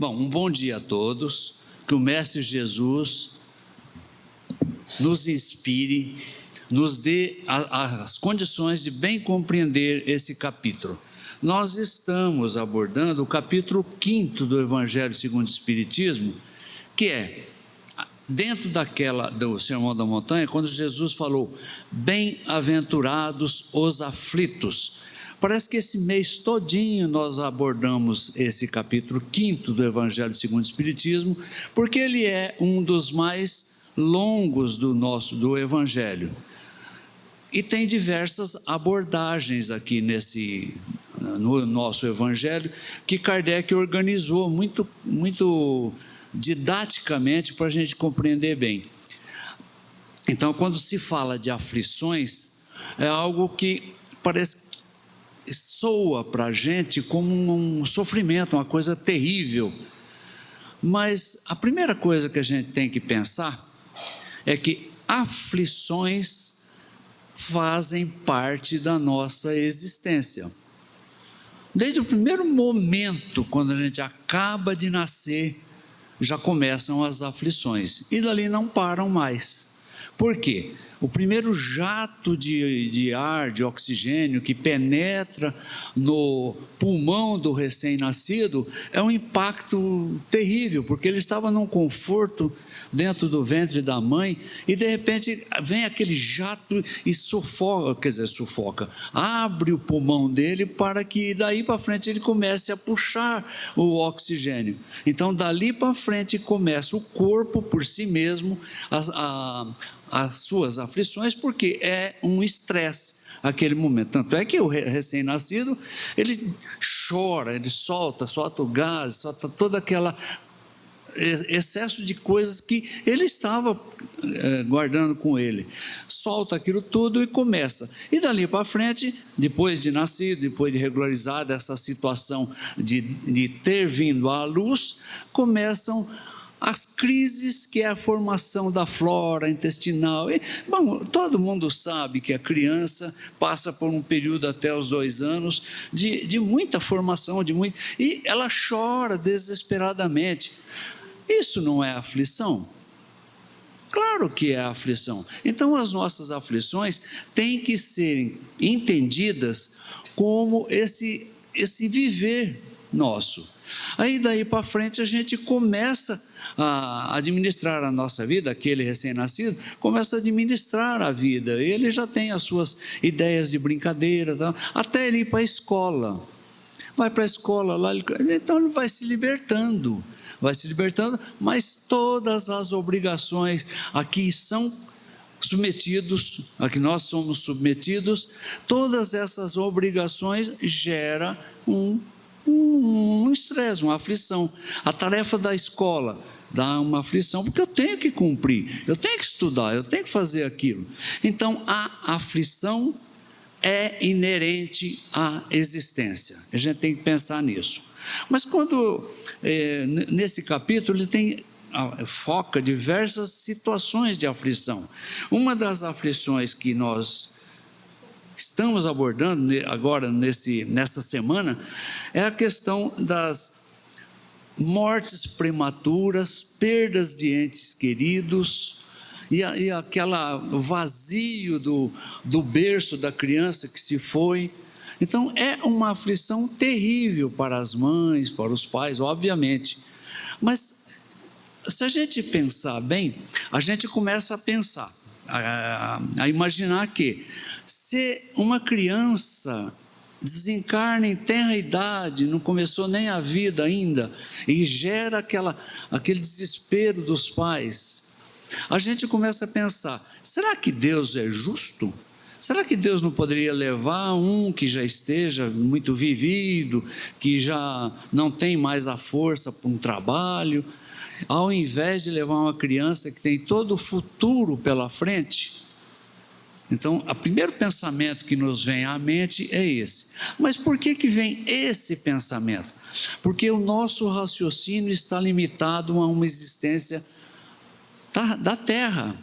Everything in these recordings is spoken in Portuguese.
Bom, um bom dia a todos, que o Mestre Jesus nos inspire, nos dê as condições de bem compreender esse capítulo. Nós estamos abordando o capítulo 5 do Evangelho segundo o Espiritismo, que é dentro do Sermão da Montanha, quando Jesus falou, bem-aventurados os aflitos. Parece que esse mês todinho nós abordamos esse capítulo 5 do Evangelho segundo o Espiritismo, porque ele é um dos mais longos do Evangelho. E tem diversas abordagens aqui no nosso Evangelho, que Kardec organizou muito didaticamente para a gente compreender bem. Então, quando se fala de aflições, é algo que parece que soa para a gente como um sofrimento, uma coisa terrível. Mas a primeira coisa que a gente tem que pensar é que aflições fazem parte da nossa existência. Desde o primeiro momento, quando a gente acaba de nascer, já começam as aflições, e dali não param mais. Por quê? O primeiro jato de ar, de oxigênio, que penetra no pulmão do recém-nascido, é um impacto terrível, porque ele estava num conforto dentro do ventre da mãe, e de repente vem aquele jato e sufoca, abre o pulmão dele para que daí para frente ele comece a puxar o oxigênio. Então dali para frente começa o corpo por si mesmo as suas aflições, porque é um estresse aquele momento. Tanto é que o recém-nascido, ele chora, ele solta o gás, solta toda aquela excesso de coisas que ele estava guardando com ele, solta aquilo tudo e começa, e dali para frente, depois de nascido, depois de regularizada essa situação de ter vindo à luz, começam as crises, que é a formação da flora intestinal. Bom, todo mundo sabe que a criança passa por um período até os 2 anos de muita formação, e ela chora desesperadamente. Isso não é aflição? Claro que é aflição. Então as nossas aflições têm que ser entendidas como esse viver nosso. Aí daí para frente a gente começa a administrar a nossa vida, aquele recém-nascido começa a administrar a vida, ele já tem as suas ideias de brincadeira, até ele ir para a escola, vai para a escola lá, então ele vai se libertando, mas todas as obrigações aqui são submetidos, a que nós somos submetidos, todas essas obrigações geram um estresse, uma aflição. A tarefa da escola dá uma aflição, porque eu tenho que cumprir, eu tenho que estudar, eu tenho que fazer aquilo. Então a aflição é inerente à existência, a gente tem que pensar nisso. Mas quando nesse capítulo ele foca diversas situações de aflição. Uma das aflições que nós estamos abordando agora nessa semana é a questão das mortes prematuras, perdas de entes queridos e aquela vazio do berço da criança que se foi. Então é uma aflição terrível para as mães, para os pais, obviamente. Mas se a gente pensar bem, a gente começa a pensar, a imaginar que se uma criança desencarna em tenra idade, não começou nem a vida ainda, e gera aquele desespero dos pais, a gente começa a pensar, será que Deus é justo? Será que Deus não poderia levar um que já esteja muito vivido, que já não tem mais a força para um trabalho, ao invés de levar uma criança que tem todo o futuro pela frente? Então, o primeiro pensamento que nos vem à mente é esse. Mas por que vem esse pensamento? Porque o nosso raciocínio está limitado a uma existência da Terra.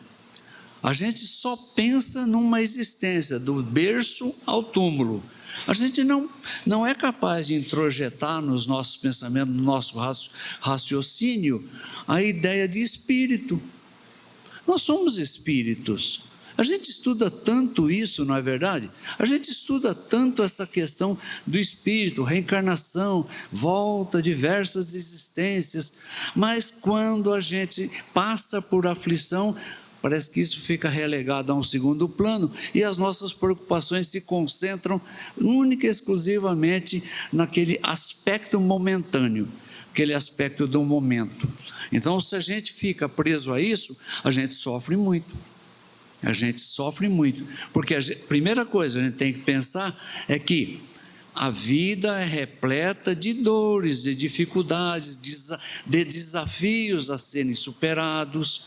A gente só pensa numa existência, do berço ao túmulo. A gente não é capaz de introjetar nos nossos pensamentos, no nosso raciocínio, a ideia de espírito. Nós somos espíritos. A gente estuda tanto isso, não é verdade? A gente estuda tanto essa questão do espírito, reencarnação, volta, diversas existências, mas quando a gente passa por aflição, parece que isso fica relegado a um segundo plano e as nossas preocupações se concentram única e exclusivamente naquele aspecto momentâneo, aquele aspecto do momento. Então, se a gente fica preso a isso, a gente sofre muito. A gente sofre muito, porque a primeira coisa que a gente tem que pensar é que a vida é repleta de dores, de dificuldades, de desafios a serem superados,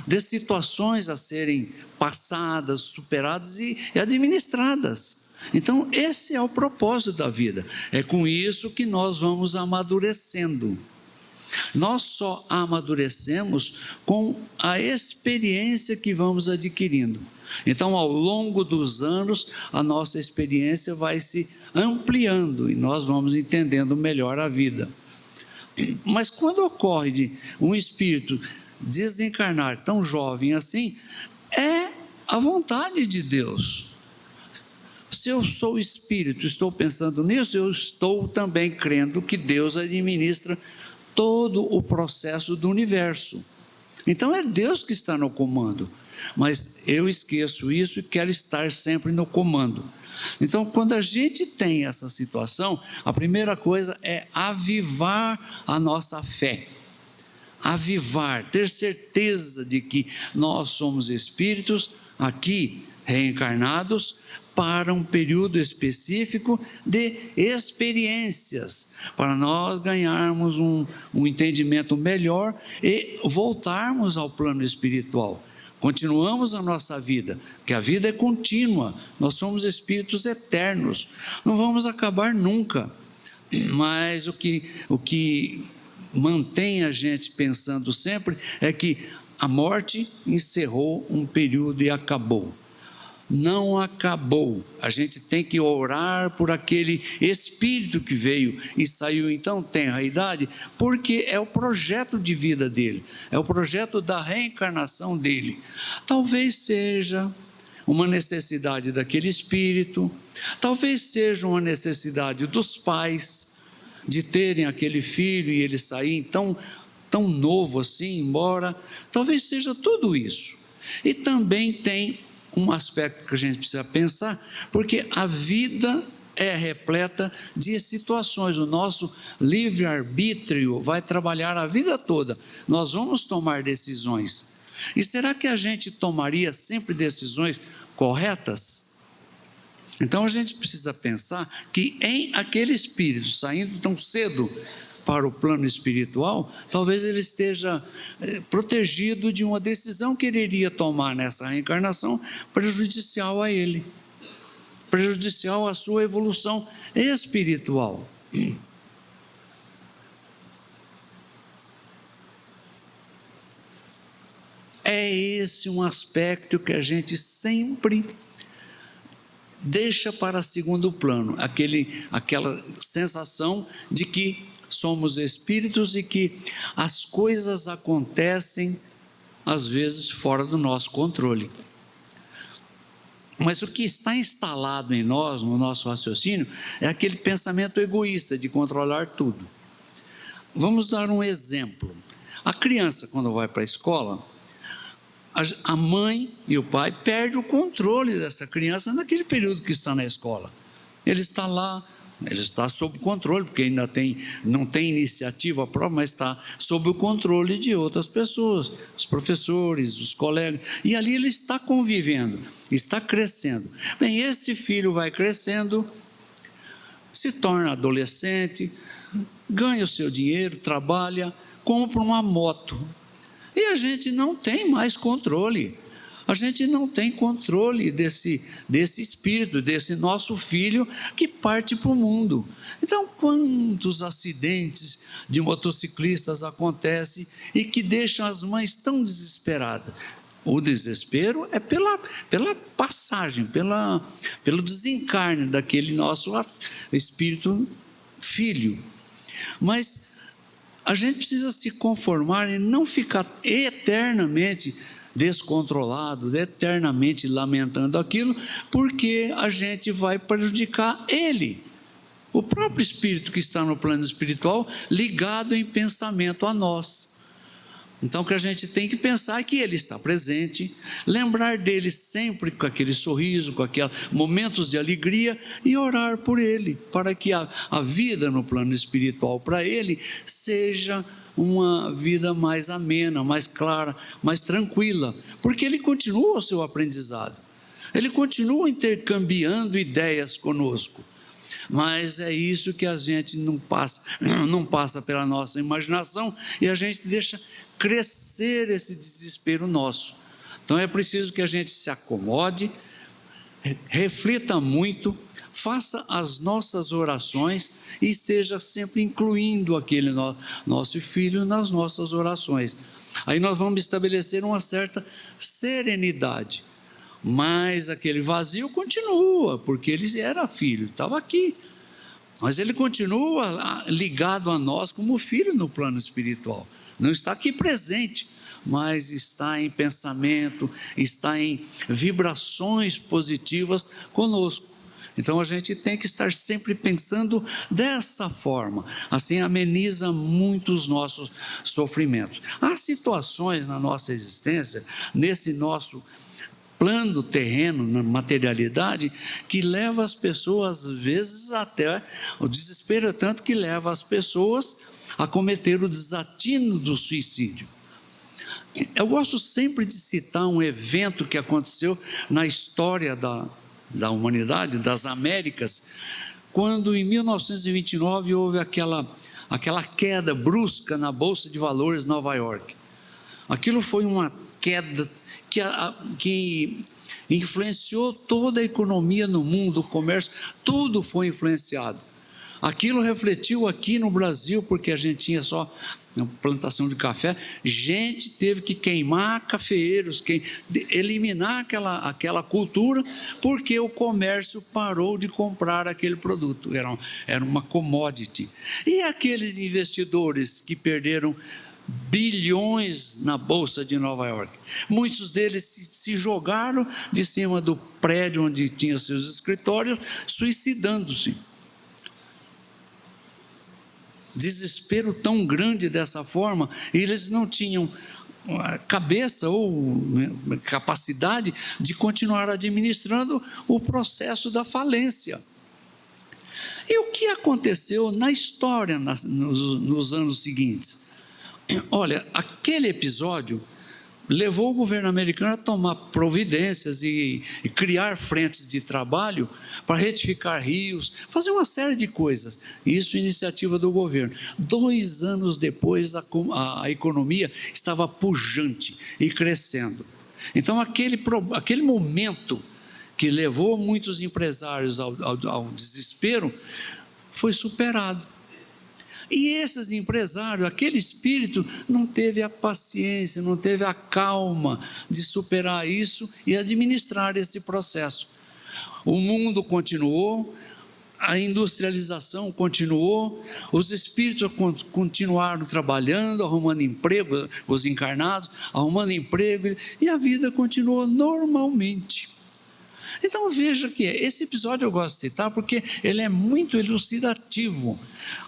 de situações a serem passadas, superadas e administradas. Então, esse é o propósito da vida. É com isso que nós vamos amadurecendo. Nós só amadurecemos com a experiência que vamos adquirindo. Então, ao longo dos anos, a nossa experiência vai se ampliando e nós vamos entendendo melhor a vida. Mas quando ocorre de um espírito desencarnar tão jovem assim, é a vontade de Deus. Se eu sou espírito, estou pensando nisso, eu estou também crendo que Deus administra todo o processo do universo. Então é Deus que está no comando, mas eu esqueço isso e quero estar sempre no comando. Então, quando a gente tem essa situação, a primeira coisa é avivar a nossa fé. Avivar, ter certeza de que nós somos espíritos aqui reencarnados para um período específico de experiências, para nós ganharmos um entendimento melhor e voltarmos ao plano espiritual. Continuamos a nossa vida, que a vida é contínua, nós somos espíritos eternos, não vamos acabar nunca, mas o que mantém a gente pensando sempre é que a morte encerrou um período e acabou. Não acabou, a gente tem que orar por aquele espírito que veio e saiu então tenra idade, porque é o projeto de vida dele, é o projeto da reencarnação dele. Talvez seja uma necessidade daquele espírito, talvez seja uma necessidade dos pais de terem aquele filho e ele sair tão novo assim, embora, talvez seja tudo isso. E também tem um aspecto que a gente precisa pensar, porque a vida é repleta de situações, o nosso livre-arbítrio vai trabalhar a vida toda, nós vamos tomar decisões, e será que a gente tomaria sempre decisões corretas? Então a gente precisa pensar que em aquele espírito saindo tão cedo para o plano espiritual, talvez ele esteja protegido de uma decisão que ele iria tomar nessa reencarnação prejudicial a ele, prejudicial à sua evolução espiritual. É esse um aspecto que a gente sempre deixa para segundo plano, aquela sensação de que somos espíritos e que as coisas acontecem, às vezes, fora do nosso controle. Mas o que está instalado em nós, no nosso raciocínio, é aquele pensamento egoísta de controlar tudo. Vamos dar um exemplo. A criança, quando vai para a escola, a mãe e o pai perdem o controle dessa criança naquele período que está na escola. Ele está lá, ele está sob controle, porque ainda não tem iniciativa própria, mas está sob o controle de outras pessoas, os professores, os colegas, e ali ele está convivendo, está crescendo. Bem, esse filho vai crescendo, se torna adolescente, ganha o seu dinheiro, trabalha, compra uma moto, e a gente não tem mais controle. A gente não tem controle desse espírito, desse nosso filho que parte para o mundo. Então, quantos acidentes de motociclistas acontecem e que deixam as mães tão desesperadas? O desespero é pela passagem, pelo desencarne daquele nosso espírito filho. Mas a gente precisa se conformar e não ficar eternamente descontrolado, eternamente lamentando aquilo, porque a gente vai prejudicar ele, o próprio espírito que está no plano espiritual, ligado em pensamento a nós. Então, o que a gente tem que pensar é que ele está presente, lembrar dele sempre com aquele sorriso, com aqueles momentos de alegria, e orar por ele, para que a vida no plano espiritual para ele seja uma vida mais amena, mais clara, mais tranquila, porque ele continua o seu aprendizado, ele continua intercambiando ideias conosco. Mas é isso que a gente não passa pela nossa imaginação, e a gente deixa crescer esse desespero nosso. Então é preciso que a gente se acomode, reflita muito, faça as nossas orações e esteja sempre incluindo aquele nosso filho nas nossas orações. Aí nós vamos estabelecer uma certa serenidade, mas aquele vazio continua, porque ele era filho, estava aqui, mas ele continua ligado a nós como filho no plano espiritual. Não está aqui presente, mas está em pensamento, está em vibrações positivas conosco. Então a gente tem que estar sempre pensando dessa forma, assim ameniza muito os nossos sofrimentos. Há situações na nossa existência, nesse nosso plano terreno, na materialidade, que leva as pessoas, às vezes até, o desespero é tanto que leva as pessoas a cometer o desatino do suicídio. Eu gosto sempre de citar um evento que aconteceu na história da humanidade, das Américas, quando em 1929 houve aquela queda brusca na Bolsa de Valores de Nova York. Aquilo foi uma queda que influenciou toda a economia no mundo, o comércio, tudo foi influenciado. Aquilo refletiu aqui no Brasil, porque a gente tinha só plantação de café, gente teve que queimar cafeeiros, eliminar aquela cultura, porque o comércio parou de comprar aquele produto, era uma commodity. E aqueles investidores que perderam bilhões na Bolsa de Nova York, muitos deles se jogaram de cima do prédio onde tinha seus escritórios, suicidando-se. Desespero tão grande dessa forma, eles não tinham cabeça ou capacidade de continuar administrando o processo da falência. E o que aconteceu na história nos anos seguintes? Olha, aquele episódio levou o governo americano a tomar providências e criar frentes de trabalho para retificar rios, fazer uma série de coisas. Isso iniciativa do governo. 2 anos depois, a economia estava pujante e crescendo. Então, aquele momento que levou muitos empresários ao desespero foi superado. E esses empresários, aquele espírito, não teve a paciência, não teve a calma de superar isso e administrar esse processo. O mundo continuou, a industrialização continuou, os espíritos continuaram trabalhando, arrumando emprego, os encarnados, arrumando emprego, e a vida continuou normalmente. Então veja que esse episódio eu gosto de citar porque ele é muito elucidativo.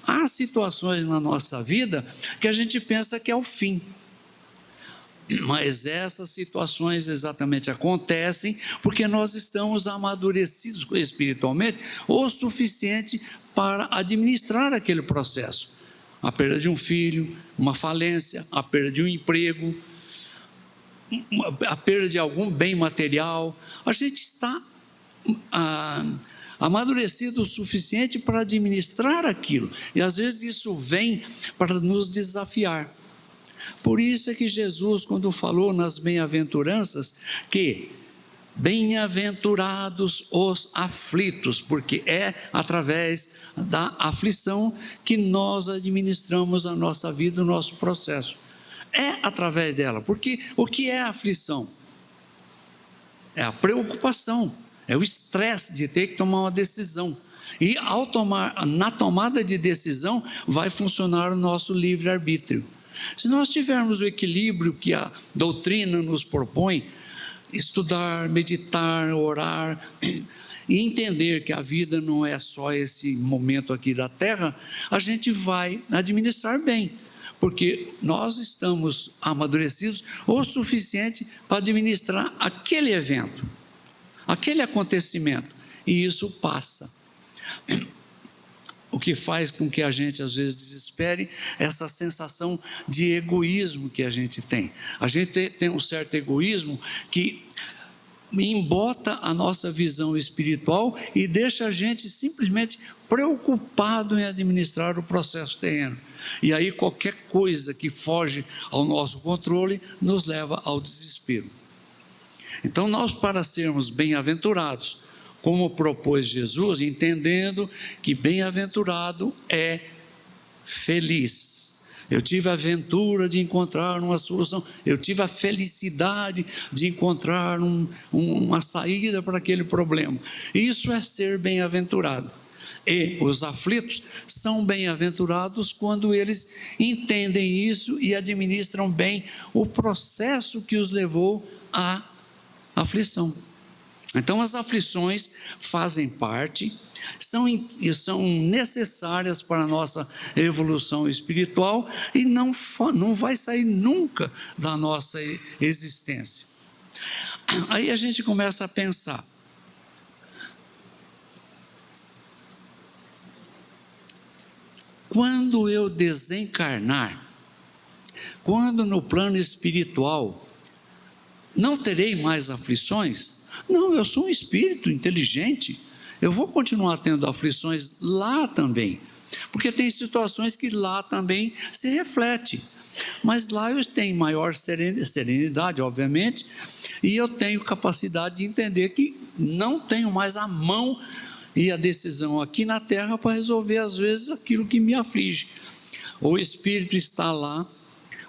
Há situações na nossa vida que a gente pensa que é o fim, mas essas situações exatamente acontecem porque nós estamos amadurecidos espiritualmente o suficiente para administrar aquele processo. A perda de um filho, uma falência, a perda de um emprego, a perda de algum bem material, a gente está amadurecido o suficiente para administrar aquilo, e às vezes isso vem para nos desafiar. Por isso é que Jesus, quando falou nas bem-aventuranças, que bem-aventurados os aflitos, porque é através da aflição que nós administramos a nossa vida, o nosso processo. É através dela, porque o que é a aflição? é a preocupação, é o estresse de ter que tomar uma decisão. E na tomada de decisão vai funcionar o nosso livre-arbítrio. Se nós tivermos o equilíbrio que a doutrina nos propõe, estudar, meditar, orar, e entender que a vida não é só esse momento aqui da terra, a gente vai administrar bem, porque nós estamos amadurecidos o suficiente para administrar aquele evento, aquele acontecimento, e isso passa. O que faz com que a gente às vezes desespere essa sensação de egoísmo que a gente tem. A gente tem um certo egoísmo que embota a nossa visão espiritual e deixa a gente simplesmente preocupado em administrar o processo terreno. E aí qualquer coisa que foge ao nosso controle nos leva ao desespero. Então nós, para sermos bem-aventurados, como propôs Jesus, entendendo que bem-aventurado é feliz. Eu tive a aventura de encontrar uma solução, eu tive a felicidade de encontrar uma saída para aquele problema. Isso é ser bem-aventurado. E os aflitos são bem-aventurados quando eles entendem isso e administram bem o processo que os levou à aflição. Então as aflições fazem parte, são necessárias para a nossa evolução espiritual e não vai sair nunca da nossa existência. Aí a gente começa a pensar, quando eu desencarnar, quando no plano espiritual não terei mais aflições? Não, eu sou um espírito inteligente, eu vou continuar tendo aflições lá também, porque tem situações que lá também se reflete, mas lá eu tenho maior serenidade, obviamente, e eu tenho capacidade de entender que não tenho mais a mão e a decisão aqui na terra para resolver às vezes aquilo que me aflige. O espírito está lá,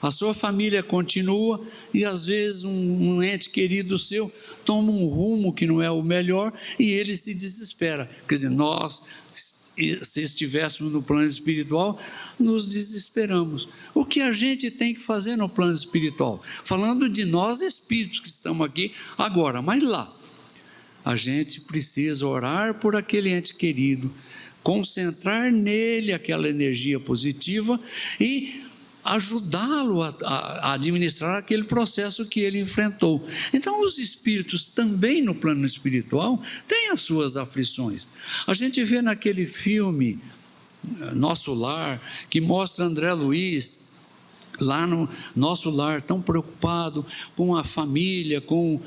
a sua família continua e às vezes um ente querido seu toma um rumo que não é o melhor e ele se desespera. Quer dizer, nós, se estivéssemos no plano espiritual, nos desesperamos. O que a gente tem que fazer no plano espiritual? Falando de nós espíritos que estamos aqui agora, mas lá, a gente precisa orar por aquele ente querido, concentrar nele aquela energia positiva e ajudá-lo a administrar aquele processo que ele enfrentou. Então os espíritos também no plano espiritual têm as suas aflições. A gente vê naquele filme Nosso Lar, que mostra André Luiz lá no nosso lar, tão preocupado com a família, com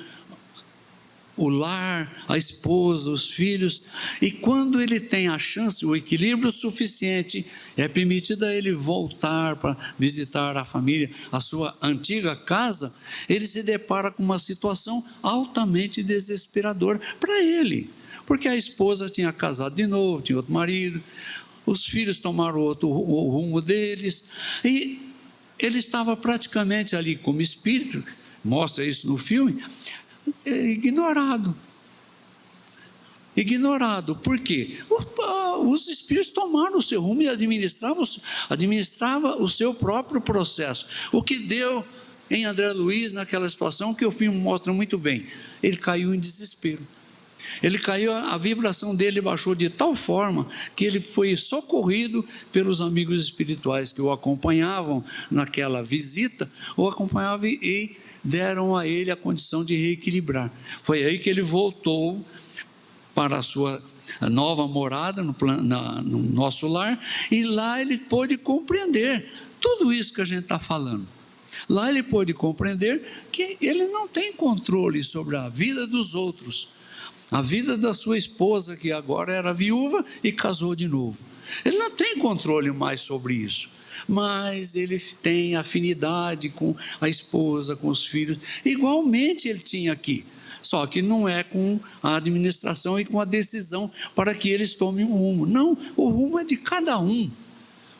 o lar, a esposa, os filhos, e quando ele tem a chance, o equilíbrio suficiente, é permitido a ele voltar para visitar a família, a sua antiga casa, ele se depara com uma situação altamente desesperadora para ele, porque a esposa tinha casado de novo, tinha outro marido, os filhos tomaram o rumo deles, e ele estava praticamente ali como espírito, mostra isso no filme, ignorado. Por quê? Os espíritos tomaram o seu rumo e administrava o seu próprio processo. O que deu em André Luiz naquela situação, que o filme mostra muito bem, ele caiu em desespero. Ele caiu, a vibração dele baixou de tal forma que ele foi socorrido pelos amigos espirituais que o acompanhavam naquela visita, o acompanhavam e deram a ele a condição de reequilibrar. Foi aí que ele voltou para a sua nova morada no nosso lar, e lá ele pôde compreender tudo isso que a gente está falando. Lá ele pôde compreender que ele não tem controle sobre a vida dos outros, a vida da sua esposa, que agora era viúva e casou de novo. Ele não tem controle mais sobre isso, mas ele tem afinidade com a esposa, com os filhos, igualmente ele tinha aqui, só que não é com a administração e com a decisão para que eles tomem um rumo. Não, o rumo é de cada um,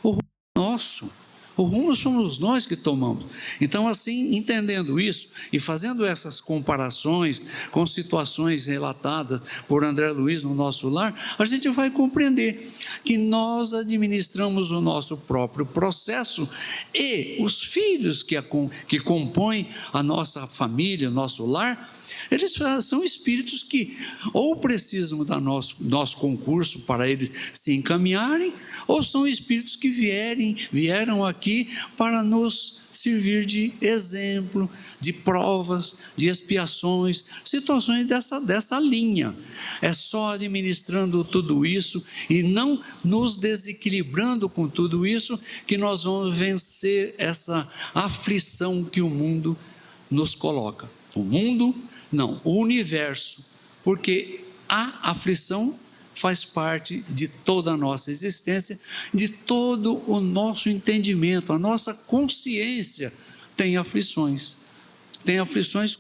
o rumo é nosso, O rumo somos nós que tomamos. Então, assim, entendendo isso e fazendo essas comparações com situações relatadas por André Luiz no nosso lar, a gente vai compreender que nós administramos o nosso próprio processo e os filhos que compõem a nossa família, o nosso lar, eles são espíritos que ou precisam do nosso concurso para eles se encaminharem, ou são espíritos que vieram aqui para nos servir de exemplo, de provas, de expiações, situações dessa linha. É só administrando tudo isso e não nos desequilibrando com tudo isso que nós vamos vencer essa aflição que o mundo nos coloca. O universo, porque a aflição faz parte de toda a nossa existência, de todo o nosso entendimento, a nossa consciência tem aflições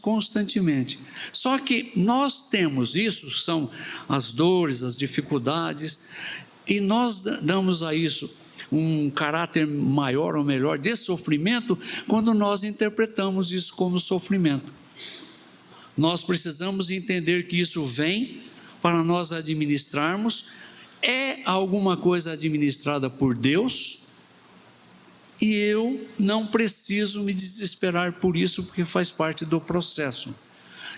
constantemente. Só que nós temos isso, são as dores, as dificuldades, e nós damos a isso um caráter maior ou melhor de sofrimento quando nós interpretamos isso como sofrimento. Nós precisamos entender que isso vem para nós administrarmos, é alguma coisa administrada por Deus, e eu não preciso me desesperar por isso, porque faz parte do processo.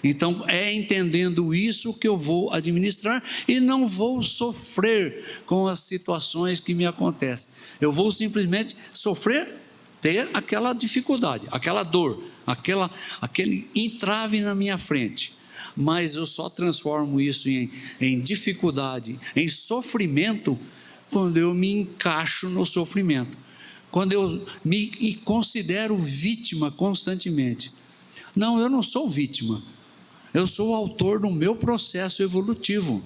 Então, é entendendo isso que eu vou administrar e não vou sofrer com as situações que me acontecem. Eu vou simplesmente sofrer, ter aquela dificuldade, aquela dor, aquele entrave na minha frente. Mas eu só transformo isso em dificuldade, em sofrimento, quando eu me encaixo no sofrimento, quando eu me considero vítima constantemente. Não, eu não sou vítima, eu sou o autor do meu processo evolutivo.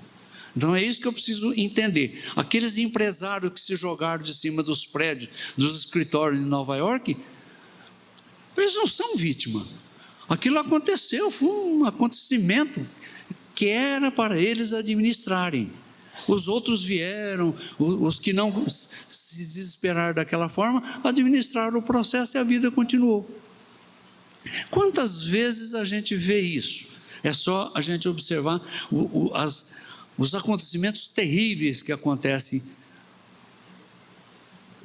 Então é isso que eu preciso entender. Aqueles empresários que se jogaram de cima dos prédios, dos escritórios em Nova York, eles não são vítima. Aquilo aconteceu, foi um acontecimento que era para eles administrarem. Os outros vieram, os que não se desesperaram daquela forma, administraram o processo e a vida continuou. Quantas vezes a gente vê isso? É só a gente observar os acontecimentos terríveis que acontecem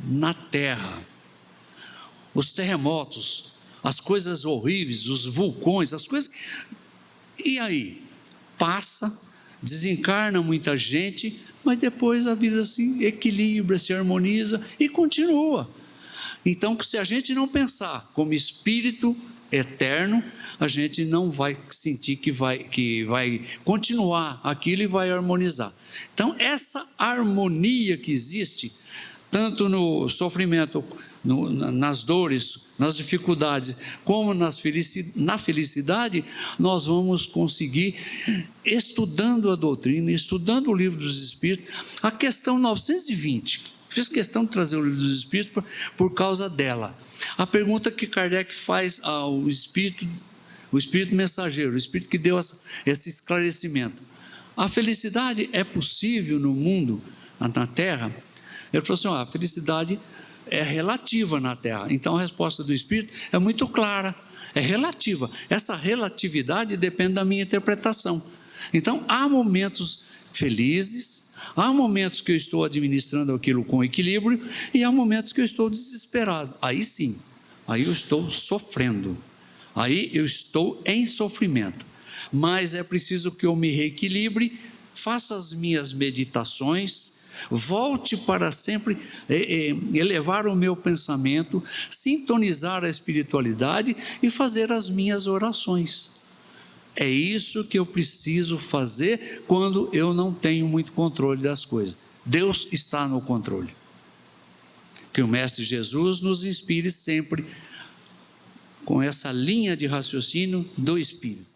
na Terra, os terremotos, as coisas horríveis, os vulcões, as coisas. E aí? Passa, desencarna muita gente, mas depois a vida se equilibra, se harmoniza e continua. Então, se a gente não pensar como espírito eterno, a gente não vai sentir que vai continuar aquilo e vai harmonizar. Então, essa harmonia que existe, tanto no sofrimento, nas dores, nas dificuldades, como na felicidade, nós vamos conseguir, estudando a doutrina, estudando o Livro dos Espíritos. A questão 920, fiz questão de trazer o Livro dos Espíritos por causa dela. A pergunta que Kardec faz ao Espírito, o Espírito mensageiro, o Espírito que deu esse esclarecimento: a felicidade é possível no mundo, na Terra? Ele falou assim: a felicidade é relativa na Terra. Então a resposta do Espírito é muito clara, é relativa. Essa relatividade depende da minha interpretação. Então há momentos felizes, há momentos que eu estou administrando aquilo com equilíbrio e há momentos que eu estou desesperado. Aí sim, aí eu estou sofrendo, aí eu estou em sofrimento. Mas é preciso que eu me reequilibre, faça as minhas meditações, volte para sempre elevar o meu pensamento, sintonizar a espiritualidade e fazer as minhas orações. É isso que eu preciso fazer quando eu não tenho muito controle das coisas. Deus está no controle. Que o Mestre Jesus nos inspire sempre com essa linha de raciocínio do Espírito.